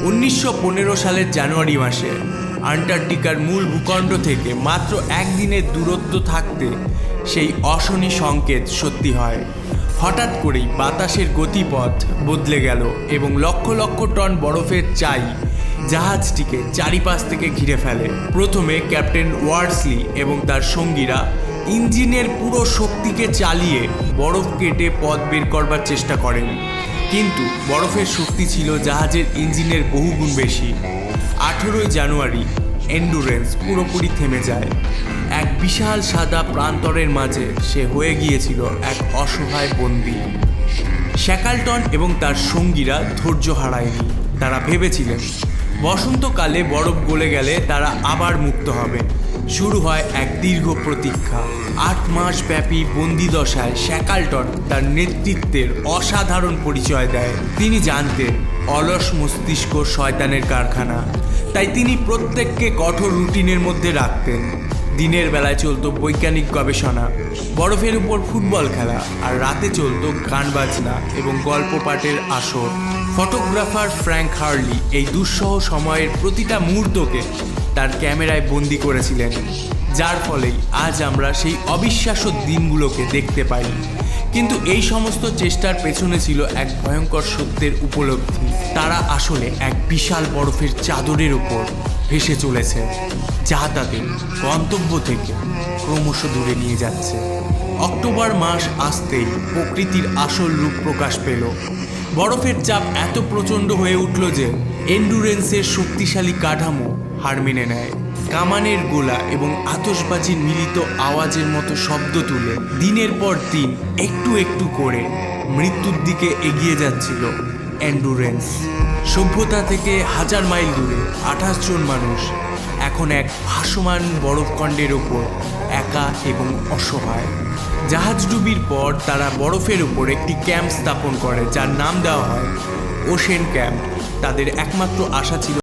1915 সালের জানুয়ারি মাসে আন্টার্কটিকার মূল ভূখণ্ড থেকে মাত্র একদিনের দূরত্ব থাকতে সেই অশনি সংকেত সত্যি হয়। হঠাৎ করেই বাতাসের গতিপথ বদলে গেল এবং লক্ষ লক্ষ টন বরফের চাই জাহাজটিকে চারিপাশ থেকে ঘিরে ফেলে। প্রথমে ক্যাপ্টেন ওয়ার্সলি এবং তার সঙ্গীরা ইঞ্জিনের পুরো শক্তিকে চালিয়ে বরফ কেটে পথ বের করবার চেষ্টা করেন, কিন্তু বরফের শক্তি ছিল জাহাজের ইঞ্জিনের বহুগুণ বেশি। 18 জানুয়ারি এন্ডুরেন্স পুরোপুরি থেমে যায়। এক বিশাল সাদা প্রান্তরের মাঝে সে হয়ে গিয়েছিল এক অসহায় বন্দী। শ্যাকলটন এবং তার সঙ্গীরা ধৈর্য হারায়নি। তারা ভেবেছিলেন বসন্তকালে বরফ গলে গেলে তারা আবার মুক্ত হবে। শুরু হয় এক দীর্ঘ প্রতীক্ষা। 8 মাস ব্যাপী বন্দিদশায় শ্যাকলটন তার নেতৃত্বের অসাধারণ পরিচয় দেয়। তিনি জানতেন অলস মস্তিষ্ক শয়তানের কারখানা, তাই তিনি প্রত্যেককে কঠোর রুটিনের মধ্যে রাখতেন। দিনের বেলায় চলতো বৈজ্ঞানিক গবেষণা, বরফের উপর ফুটবল খেলা, আর রাতে চলতো গান বাজনা এবং গল্প পাঠের আসর। ফটোগ্রাফার ফ্র্যাঙ্ক হার্লি এই দুঃসহ সময়ের প্রতিটা মুহূর্তকে তার ক্যামেরায় বন্দি করেছিলেন, যার ফলেই আজ আমরা সেই অবিশ্বাস্য দিনগুলোকে দেখতে পাই। কিন্তু এই সমস্ত চেষ্টার পেছনে ছিল এক ভয়ঙ্কর সত্যের উপলব্ধি। তারা আসলে এক বিশাল বরফের চাদরের উপর ভেসে চলেছে, যা তাদের গন্তব্য থেকে ক্রমশ দূরে নিয়ে যাচ্ছে। অক্টোবর মাস আসতেই প্রকৃতির আসল রূপ প্রকাশ পেল। বরফের চাপ এত প্রচণ্ড হয়ে উঠল যে এন্ডুরেন্সের শক্তিশালী কাঠামো হার মেনে নেয়। কামানের গোলা এবং আতশবাজির মিলিত আওয়াজের মতো শব্দ তুলে দিনের পর দিন একটু একটু করে মৃত্যুর দিকে এগিয়ে যাচ্ছিল এন্ডুরেন্স। সভ্যতা থেকে 1000 মাইল দূরে 28 জন মানুষ এখন এক ভাসমান বরফখণ্ডের ওপর একা এবং অসহায়। জাহাজ ডুবির পর তারা বরফের উপর একটি ক্যাম্প স্থাপন করে, যার নাম দেওয়া হয় ওশেন ক্যাম্প। তাদের একমাত্র আশা ছিল